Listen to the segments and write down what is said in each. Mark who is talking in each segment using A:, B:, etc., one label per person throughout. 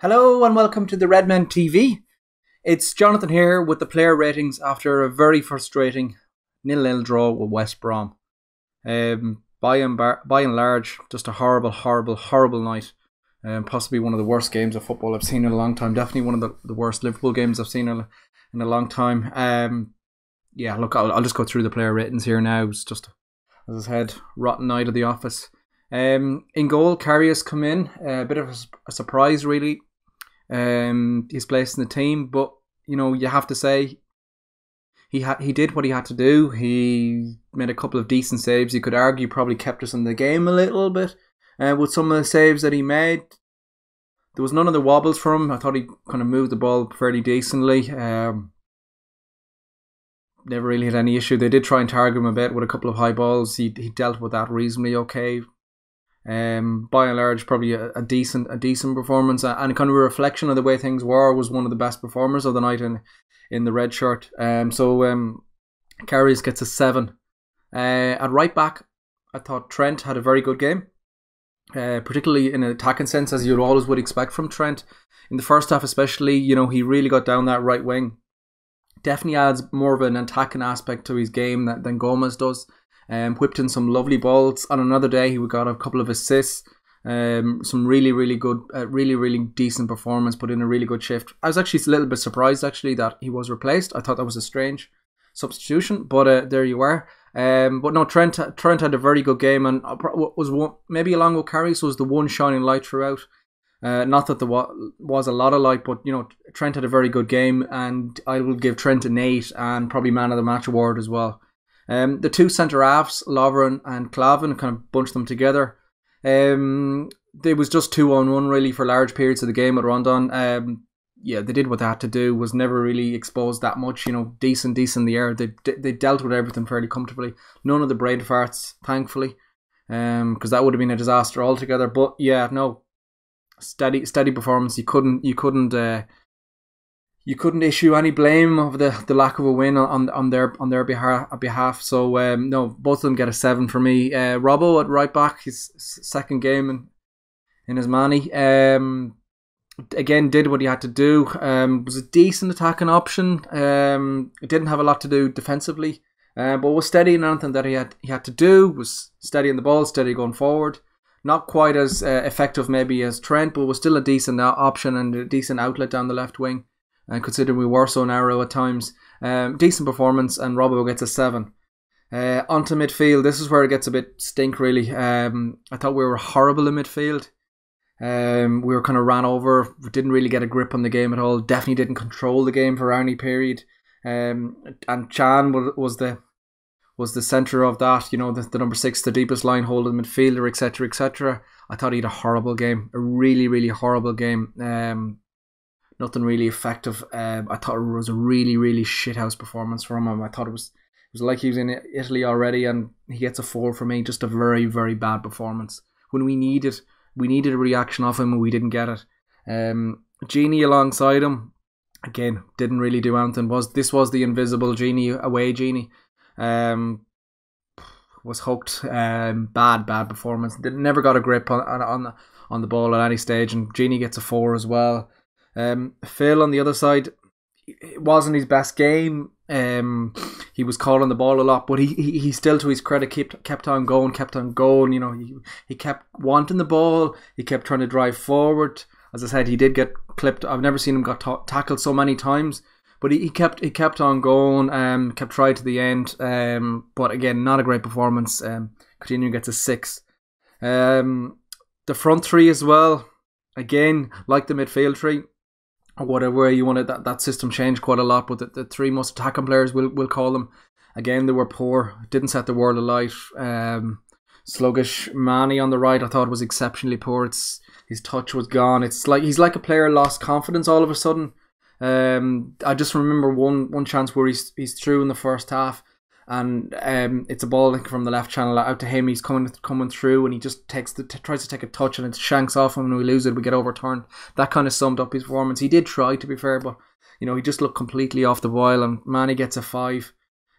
A: Hello and welcome to the Redmen TV. It's Jonathan here with the player ratings after a very frustrating 0-0 draw with West Brom. By and large, just a horrible night. Possibly one of the worst games of football I've seen in a long time. Definitely one of the worst Liverpool games I've seen in a long time. Yeah, look, I'll just go through the player ratings here now. It's just, as I said, rotten night at the office. In goal, Karius come in. A bit of a surprise, really. He's placed in the team, but you know, you have to say he did what he had to do. He made a couple of decent saves. You could argue probably kept us in the game a little bit with some of the saves that he made. There was none of the wobbles for him. I thought he kind of moved the ball fairly decently. Never really had any issue. They did try and target him a bit with a couple of high balls. He dealt with that reasonably okay. By and large, probably a decent performance, and kind of a reflection of the way things were. Was one of the best performers of the night in the red shirt. So Karius gets a 7. At right back, I thought Trent had a very good game, particularly in an attacking sense, as you always would expect from Trent. In the first half, especially, you know, he really got down that right wing. Definitely adds more of an attacking aspect to his game than Gomez does. Whipped in some lovely balls. On another day, he got a couple of assists. Some really good, really decent performance. Put in a really good shift. I was actually a little bit surprised actually that he was replaced. I thought that was a strange substitution, but there you were. But no, Trent had a very good game, and maybe along with Karius was the one shining light throughout. Not that there was a lot of light, but you know, Trent had a very good game, and I will give Trent an 8 and probably man of the match award as well. The two centre halves, Lovren and Clavin, kind of bunched them together. There was just 2-on-1 really for large periods of the game at Rondon. Yeah, they did what they had to do. Was never really exposed that much. You know, decent in the air. They dealt with everything fairly comfortably. None of the brain farts, thankfully, because that would have been a disaster altogether. But yeah, no, steady performance. You couldn't issue any blame of the lack of a win on their behalf. So no, both of them get a 7 for me. Robbo at right back, his second game in his Manny. Again, did what he had to do. Was a decent attacking option. It didn't have a lot to do defensively, but was steady in anything that he had to do. Was steady in the ball, steady going forward. Not quite as effective maybe as Trent, but was still a decent option and a decent outlet down the left wing. Considering we were so narrow at times. Decent performance, and Robbo gets a 7. Onto midfield, this is where it gets a bit stink really. I thought we were horrible in midfield. We were kind of ran over, didn't really get a grip on the game at all, definitely didn't control the game for any period. And Chan was the centre of that, you know, the number 6, the deepest line holding midfielder, etc. I thought he had a horrible game, a really horrible game. Nothing really effective. I thought it was a really shithouse performance from him. I thought it was like he was in Italy already, and he gets a 4 for me. Just a very bad performance. When we needed a reaction off him, and we didn't get it. Genie alongside him, again, didn't really do anything. This was the invisible Genie, away Genie. Was hooked. Bad performance. Never got a grip on the ball at any stage, and Genie gets a 4 as well. Phil on the other side, it wasn't his best game. He was calling the ball a lot, but he still, to his credit, kept on going. You know, he kept wanting the ball. He kept trying to drive forward. As I said, he did get clipped. I've never seen him got tackled so many times, but he kept on going. Kept trying to the end. But again, not a great performance. Coutinho gets a 6. The front three as well. Again, like the midfield three, or whatever way you want it, that system changed quite a lot, but the 3 most attacking players, we'll call them, again, they were poor, didn't set the world alight. Sluggish Manny on the right, I thought was exceptionally poor. His touch was gone. It's like he's like a player lost confidence all of a sudden. I just remember one chance where he's through in the first half, and it's a ball from the left channel out to him. He's coming through, and he just tries to take a touch, and it shanks off him, and we lose it. We get overturned. That kind of summed up his performance. He did try, to be fair, but you know, he just looked completely off the boil. And Manny gets a 5.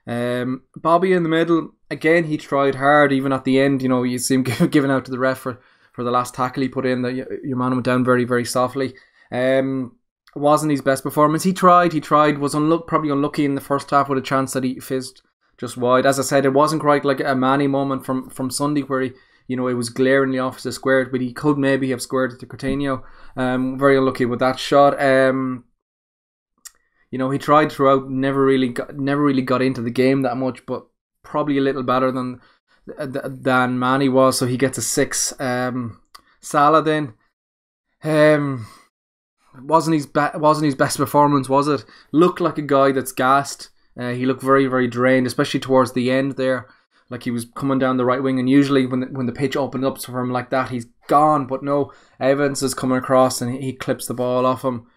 A: Bobby in the middle, again, he tried hard. Even at the end, you know, you see him giving out to the ref for the last tackle he put in. Your man went down very softly. Wasn't his best performance. He tried, was probably unlucky in the first half with a chance that he fizzed just wide. As I said, it wasn't quite like a Manny moment from Sunday where he, it was glaringly off the square, but he could maybe have squared it to Coutinho. Very unlucky with that shot. He tried throughout, never really got into the game that much, but probably a little better than Manny was, so he gets a 6. Salah then, wasn't his best performance, was it? Looked like a guy that's gassed. He looked very, very drained, especially towards the end there. Like he was coming down the right wing, and usually when the pitch opened up for him like that, he's gone. But no, Evans is coming across and he clips the ball off him.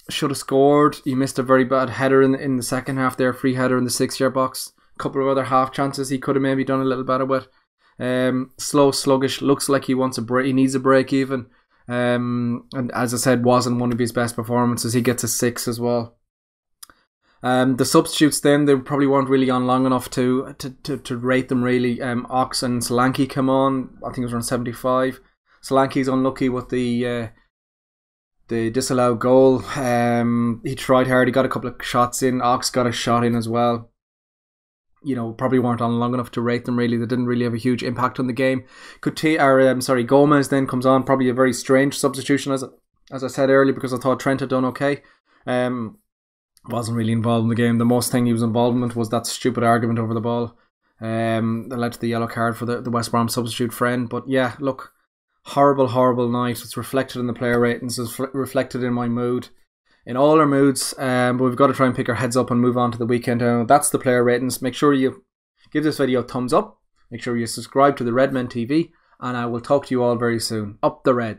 A: Should have scored. He missed a very bad header in the second half there, free header in the 6-yard box. A couple of other half chances he could have maybe done a little better with. Slow, sluggish. Looks like he wants a break. He needs a break even. And as I said, wasn't one of his best performances. He gets a 6 as well. The substitutes then, they probably weren't really on long enough to rate them really. Ox and Solanke come on. I think it was around 75. Solanke's unlucky with the disallowed goal. He tried hard. He got a couple of shots in. Ox got a shot in as well. Probably weren't on long enough to rate them really. They didn't really have a huge impact on the game. Gomez then comes on. Probably a very strange substitution, as I said earlier, because I thought Trent had done okay. Wasn't really involved in the game. The most thing he was involved in was that stupid argument over the ball. That led to the yellow card for the West Brom substitute friend. But yeah, look, horrible night. It's reflected in the player ratings. It's reflected in my mood, in all our moods. But we've got to try and pick our heads up and move on to the weekend. That's the player ratings. Make sure you give this video a thumbs up. Make sure you subscribe to the Redmen TV, and I will talk to you all very soon. Up the Reds.